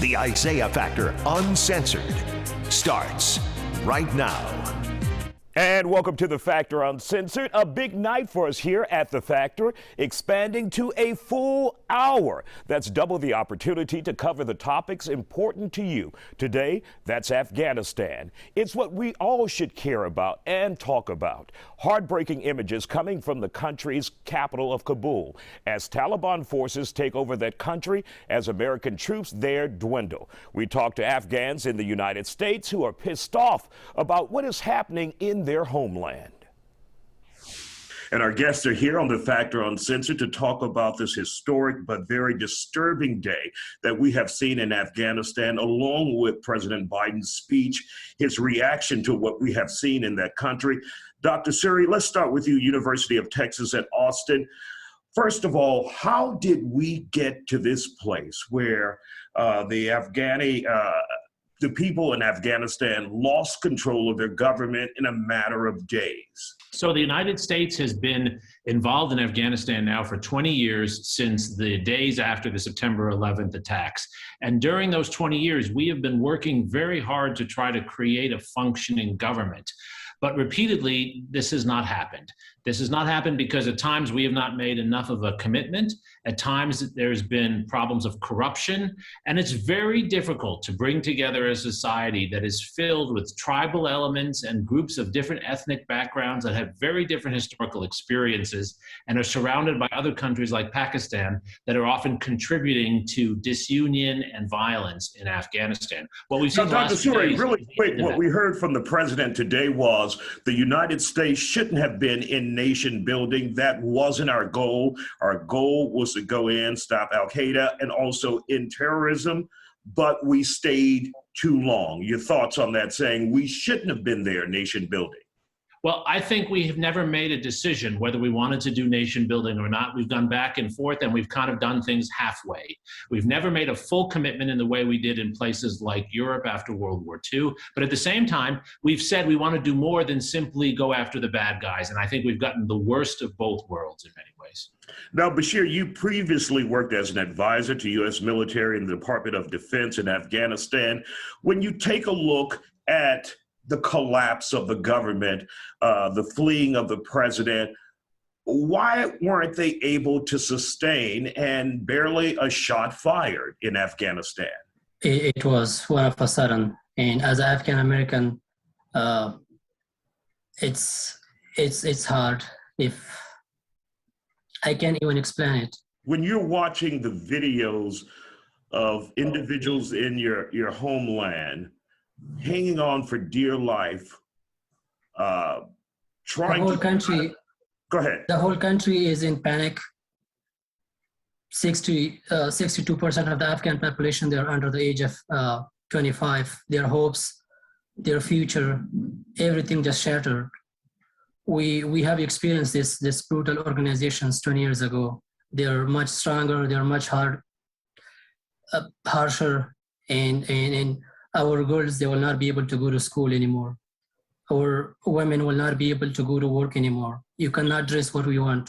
The Isaiah Factor Uncensored starts right now. And welcome to The Factor Uncensored, a big night for us here at The Factor, expanding to a full hour. That's double the opportunity to cover the topics important to you. Today, that's Afghanistan. It's what we all should care about and talk about. Heartbreaking images coming from the country's capital of Kabul as Taliban forces take over that country as American troops there dwindle. We talk to Afghans in the United States who are pissed off about what is happening in their homeland. And our guests are here on The Factor Uncensored to talk about this historic but very disturbing day that we have seen in Afghanistan, along with President Biden's speech, his reaction to what we have seen in that country. Dr. Suri, let's start with you, University of Texas at Austin. First of all, how did we get to this place where the people in Afghanistan lost control of their government in a matter of days? So the United States has been involved in Afghanistan now for 20 years, since the days after the September 11th attacks. And during those 20 years, we have been working very hard to try to create a functioning government. But repeatedly, this has not happened. This has not happened because at times we have not made enough of a commitment. At times there's been problems of corruption, and it's very difficult to bring together a society that is filled with tribal elements and groups of different ethnic backgrounds that have very different historical experiences and are surrounded by other countries like Pakistan that are often contributing to disunion and violence in Afghanistan. What we've seen Dr. Suri, really quick, what we heard from the president today was the United States shouldn't have been in nation building. That wasn't our goal. Our goal was to go in, stop al-Qaeda, and also in terrorism, but we stayed too long. Your thoughts on that, saying we shouldn't have been there nation building? Well, I think we have never made a decision whether we wanted to do nation building or not. We've gone back and forth, and we've kind of done things halfway. We've never made a full commitment in the way we did in places like Europe after World War II. But at the same time, we've said we want to do more than simply go after the bad guys. And I think we've gotten the worst of both worlds in many ways. Now, Bashir, you previously worked as an advisor to U.S. military in the Department of Defense in Afghanistan. When you take a look at the collapse of the government, the fleeing of the president, why weren't they able to sustain and barely a shot fired in Afghanistan? It was one of a sudden, and as an African American, it's hard. If I can't even explain it. When you're watching the videos of individuals in your homeland hanging on for dear life, trying the whole country. Go ahead. The whole country is in panic. 62% of the Afghan population, they're under the age of 25. Their hopes, their future, everything just shattered. We have experienced this brutal organizations 20 years ago. They're much stronger. They're much harsher, and our girls, they will not be able to go to school anymore. Our women will not be able to go to work anymore. You cannot dress what we want.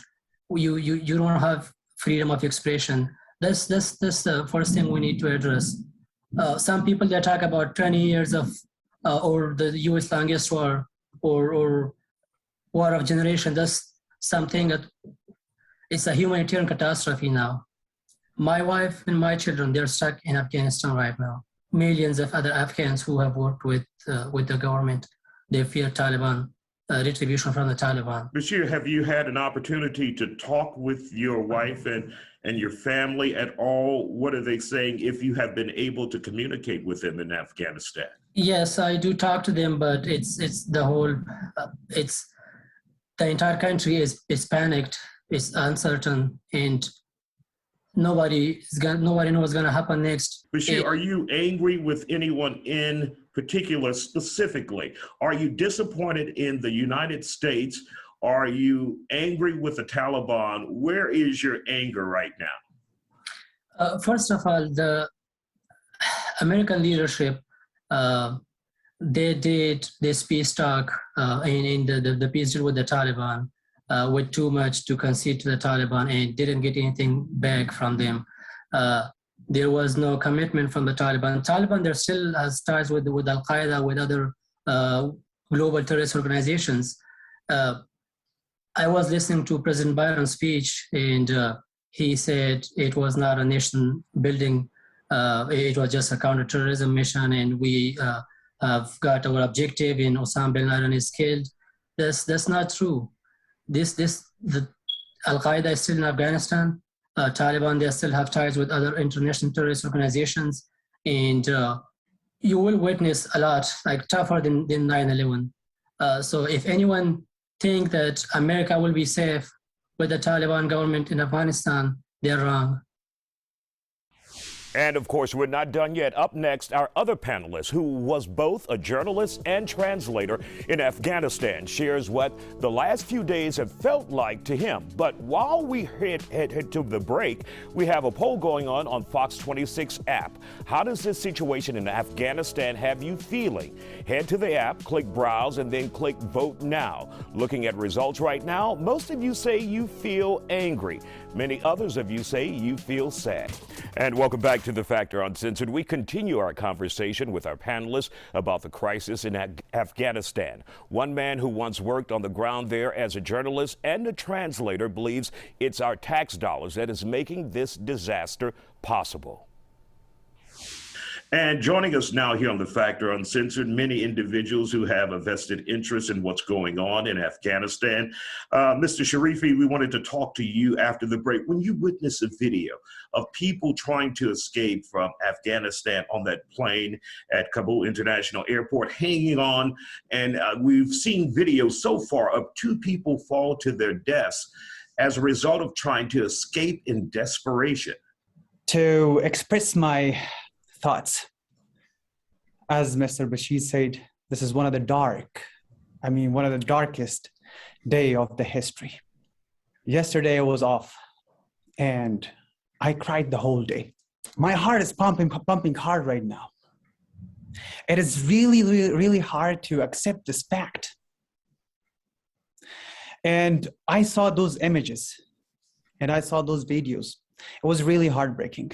You don't have freedom of expression. That's the first thing we need to address. Some people, they talk about 20 years of, or the U.S. longest war, or war of generation. That's something that it's a humanitarian catastrophe now. My wife and my children, they're stuck in Afghanistan right now. Millions of other Afghans who have worked with the government, they fear Taliban, retribution from the Taliban. Bashir, have you had an opportunity to talk with your wife and your family at all? What are they saying, if you have been able to communicate with them in Afghanistan? Yes, I do talk to them, but it's the whole, it's the entire country is panicked, it's uncertain, and nobody knows what's going to happen next. Bashir, are you angry with anyone in particular specifically? Are you disappointed in the United States? Are you angry with the Taliban? Where is your anger right now? First of all, the American leadership, they did this peace talk in the peace deal with the Taliban with too much to concede to the Taliban and didn't get anything back from them. There was no commitment from the Taliban. Taliban, there still has ties with Al-Qaeda, with other global terrorist organizations. I was listening to President Biden's speech, and he said it was not a nation building. It was just a counterterrorism mission, and we have got our objective in Osama bin Laden is killed. That's not true. The Al-Qaeda is still in Afghanistan. Taliban, they still have ties with other international terrorist organizations, and you will witness a lot, like tougher than 9/11. So if anyone think that America will be safe with the Taliban government in Afghanistan, they're wrong. And of course, we're not done yet. Up next, our other panelist, who was both a journalist and translator in Afghanistan, shares what the last few days have felt like to him. But while we head to the break, we have a poll going on Fox 26 app. How does this situation in Afghanistan have you feeling? Head to the app, click Browse, and then click Vote Now. Looking at results right now, most of you say you feel angry. Many others of you say you feel sad. And welcome back to The Factor Uncensored. We continue our conversation with our panelists about the crisis in Afghanistan. One man who once worked on the ground there as a journalist and a translator believes it's our tax dollars that is making this disaster possible. And joining us now here on The Factor Uncensored, many individuals who have a vested interest in what's going on in Afghanistan. Mr. Sharifi, we wanted to talk to you after the break. When you witness a video of people trying to escape from Afghanistan on that plane at Kabul International Airport, hanging on, and we've seen videos so far of 2 people fall to their deaths as a result of trying to escape in desperation. To express my thoughts, as Mr. Bashir said, this is one of the darkest day of the history. Yesterday I was off and I cried the whole day. My heart is pumping hard right now. It is really hard to accept this fact. And I saw those images and I saw those videos. It was really heartbreaking.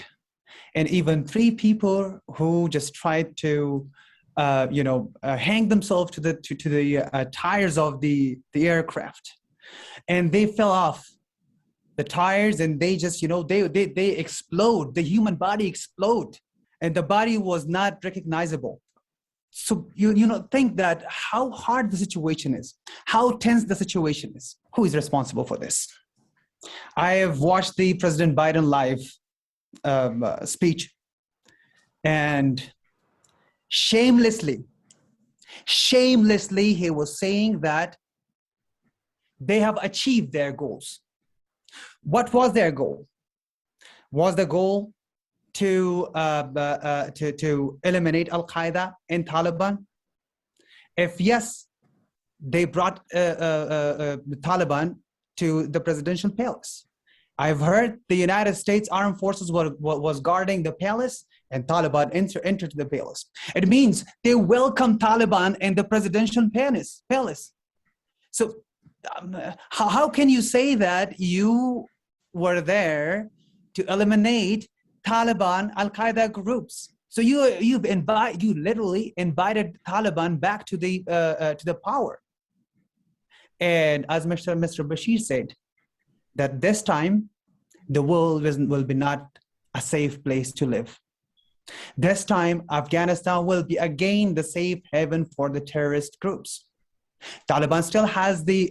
And even 3 people who just tried to, hang themselves to the tires of the aircraft, and they fell off the tires, and they just, they explode. The human body explode, and the body was not recognizable. So think that how hard the situation is, how tense the situation is. Who is responsible for this? I have watched the President Biden live speech, and shamelessly he was saying that they have achieved their goals. What was their goal? Was the goal to eliminate Al-Qaeda and Taliban? If yes, they brought the Taliban to the presidential palace. I've heard the United States Armed Forces was guarding the palace, and Taliban entered the palace. It means they welcome Taliban in the presidential palace. So how can you say that you were there to eliminate Taliban, Al-Qaeda groups? So you literally invited Taliban back to the power. And as Mr. Bashir said, that this time the world will be not a safe place to live. This time Afghanistan will be again the safe haven for the terrorist groups. Taliban still has the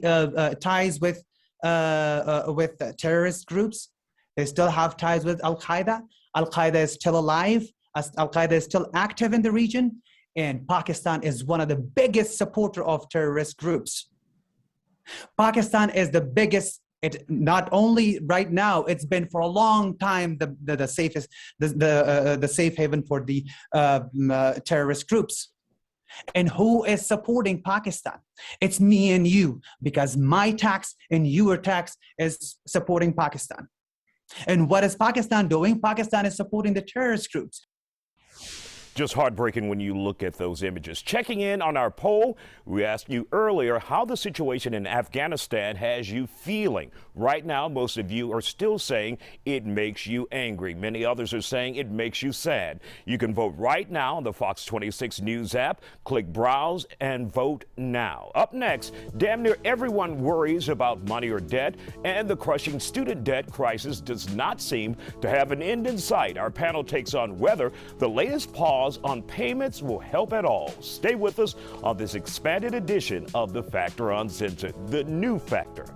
ties with the terrorist groups. They still have ties with Al-Qaeda. Al-Qaeda is still alive. Al-Qaeda is still active in the region. And Pakistan is one of the biggest supporters of terrorist groups. Pakistan is the biggest. It not only right now, it's been for a long time the safest, the safe haven for the terrorist groups. And who is supporting Pakistan? It's me and you, because my tax and your tax is supporting Pakistan. And what is Pakistan doing? Pakistan is supporting the terrorist groups. just heartbreaking when you look at those images. Checking in on our poll, we asked you earlier how the situation in Afghanistan has you feeling. Right now, most of you are still saying it makes you angry. Many others are saying it makes you sad. You can vote right now on the Fox 26 News app. Click Browse and vote now. Up next, damn near everyone worries about money or debt, and the crushing student debt crisis does not seem to have an end in sight. Our panel takes on whether the latest pause on payments will help at all. Stay with us on this expanded edition of The Factor Uncensored, the new Factor.